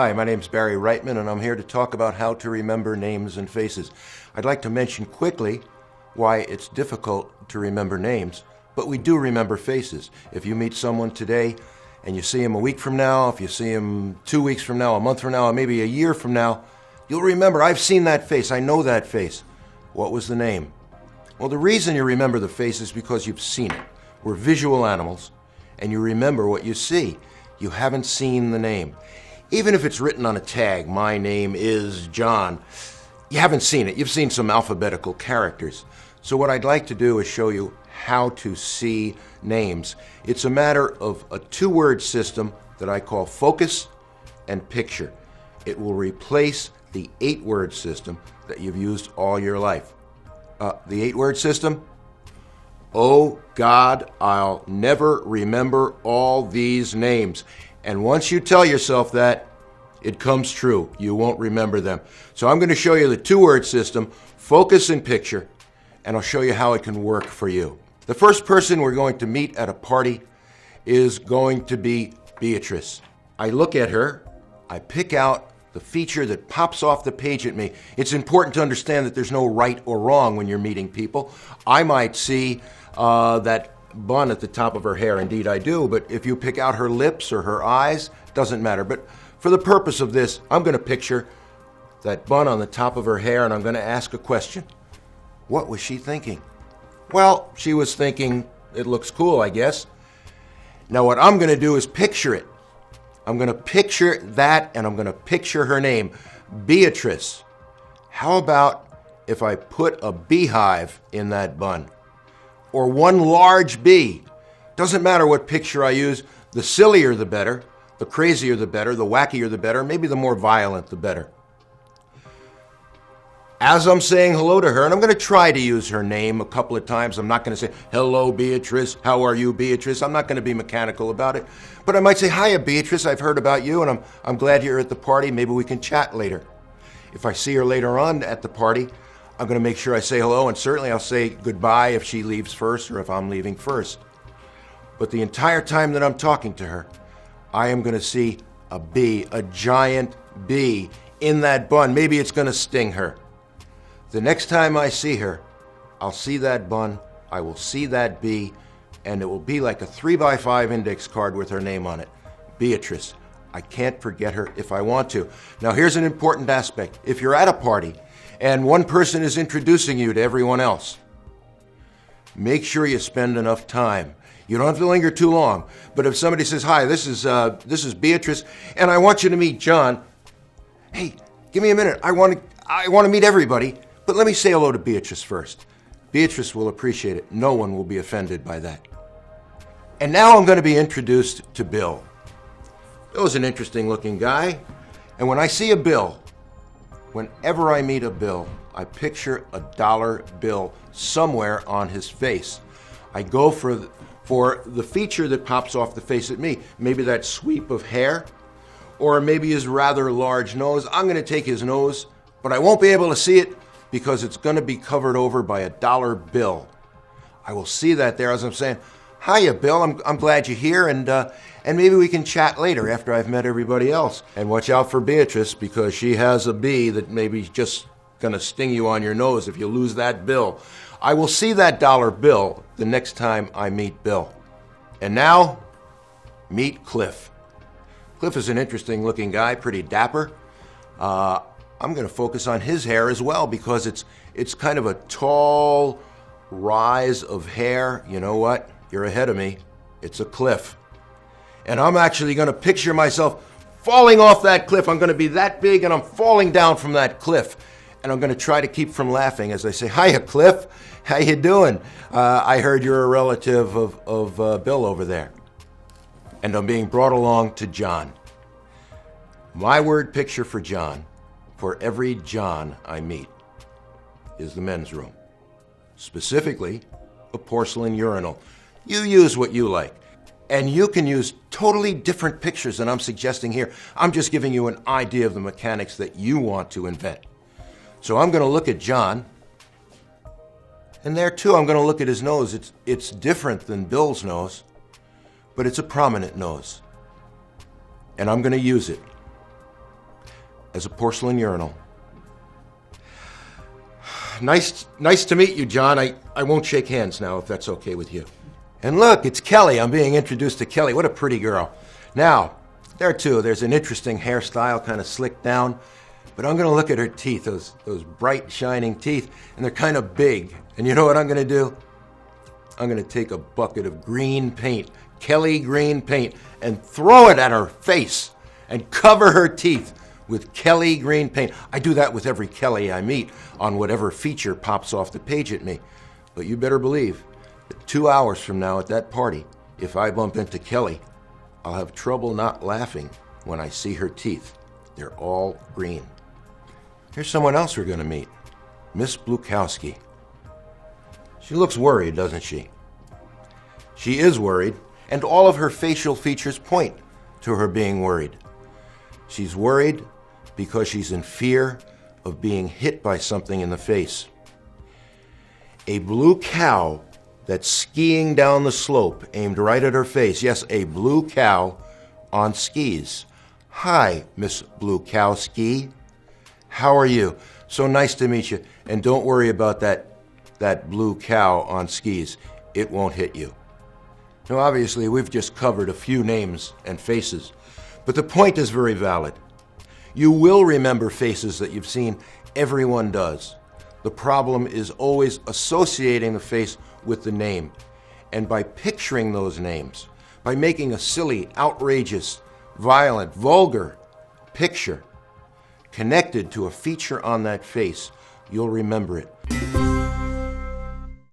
Hi, my name's Barry Reitman, and I'm here to talk about how to remember names and faces. I'd like to mention quickly why it's difficult to remember names, but we do remember faces. If you meet someone today and you see him a week from now, if you see him 2 weeks from now, a month from now, or maybe a year from now, you'll remember, I've seen that face, I know that face. What was the name? Well, the reason you remember the face is because you've seen it. We're visual animals, and you remember what you see. You haven't seen the name. Even if it's written on a tag, my name is John, you haven't seen it. You've seen some alphabetical characters. So what I'd like to do is show you how to see names. It's a matter of a two-word system that I call focus and picture. It will replace the 8-word system that you've used all your life. The 8-word system? Oh God, I'll never remember all these names. And once you tell yourself that, it comes true. You won't remember them. So I'm going to show you the two-word system, focus and picture, and I'll show you how it can work for you. The first person we're going to meet at a party is going to be Beatrice. I look at her, I pick out the feature that pops off the page at me. It's important to understand that there's no right or wrong when you're meeting people. I might see that bun at the top of her hair. Indeed, I do. But if you pick out her lips or her eyes, doesn't matter. But for the purpose of this, I'm going to picture that bun on the top of her hair, and I'm going to ask a question. What was she thinking? Well, she was thinking, it looks cool, I guess. Now, what I'm going to do is picture it. I'm going to picture that, and I'm going to picture her name, Beatrice. How about if I put a beehive in that bun? Or one large bee. Doesn't matter what picture I use, the sillier the better, the crazier the better, the wackier the better, maybe the more violent the better. As I'm saying hello to her, and I'm going to try to use her name a couple of times. I'm not going to say, hello, Beatrice, how are you, Beatrice? I'm not going to be mechanical about it. But I might say, hiya, Beatrice, I've heard about you, and I'm glad you're at the party. Maybe we can chat later. If I see her later on at the party, I'm going to make sure I say hello, and certainly I'll say goodbye if she leaves first or if I'm leaving first. But the entire time that I'm talking to her, I am going to see a bee, a giant bee in that bun. Maybe it's going to sting her. The next time I see her, I'll see that bun, I will see that bee, and it will be like a 3x5 index card with her name on it. Beatrice. I can't forget her if I want to. Now here's an important aspect. If you're at a party and one person is introducing you to everyone else, make sure you spend enough time. You don't have to linger too long. But if somebody says, hi, this is Beatrice, and I want you to meet John, hey, give me a minute. I want to meet everybody, but let me say hello to Beatrice first. Beatrice will appreciate it. No one will be offended by that. And now I'm going to be introduced to Bill. Bill's an interesting looking guy. And when I see a Bill, whenever I meet a Bill, I picture a dollar bill somewhere on his face. I go for the feature that pops off the face at me. Maybe that sweep of hair, or maybe his rather large nose. I'm going to take his nose, but I won't be able to see it because it's going to be covered over by a dollar bill. I will see that there as I'm saying, hiya, Bill, I'm glad you're here, and maybe we can chat later after I've met everybody else. And watch out for Beatrice, because she has a bee that maybe just going to sting you on your nose if you lose that bill. I will see that dollar bill the next time I meet Bill. And now, meet Cliff. Cliff is an interesting looking guy, pretty dapper. I'm going to focus on his hair as well, because it's kind of a tall rise of hair. You know what? You're ahead of me. It's a cliff. And I'm actually going to picture myself falling off that cliff. I'm going to be that big, and I'm falling down from that cliff. And I'm going to try to keep from laughing as I say, hiya, Cliff. How you doing? I heard you're a relative of Bill over there. And I'm being brought along to John. My word picture for John, for every John I meet, is the men's room. Specifically, a porcelain urinal. You use what you like. And you can use totally different pictures than I'm suggesting here. I'm just giving you an idea of the mechanics that you want to invent. So I'm going to look at John, and there too I'm going to look at his nose. It's different than Bill's nose, but it's a prominent nose. And I'm going to use it. as a porcelain urinal. Nice to meet you, John. I won't shake hands now, if that's okay with you. And look, it's Kelly. I'm being introduced to Kelly. What a pretty girl. Now, there too, there's an interesting hairstyle, kind of slicked down. But I'm going to look at her teeth, those bright, shining teeth, and they're kind of big. And you know what I'm going to do? I'm going to take a bucket of green paint, Kelly green paint, and throw it at her face and cover her teeth with Kelly green paint. I do that with every Kelly I meet on whatever feature pops off the page at me. But you better believe that 2 hours from now at that party, if I bump into Kelly, I'll have trouble not laughing when I see her teeth. They're all green. Here's someone else we're going to meet, Miss Blukowski. She looks worried, doesn't she? She is worried, and all of her facial features point to her being worried. She's worried because she's in fear of being hit by something in the face. A blue cow that's skiing down the slope aimed right at her face. Yes, a blue cow on skis. Hi, Miss Blukowski. How are you? So nice to meet you. And don't worry about that blue cow on skis. It won't hit you. Now, obviously, we've just covered a few names and faces, but the point is very valid. You will remember faces that you've seen. Everyone does. The problem is always associating the face with the name. And by picturing those names, by making a silly, outrageous, violent, vulgar picture connected to a feature on that face, you'll remember it.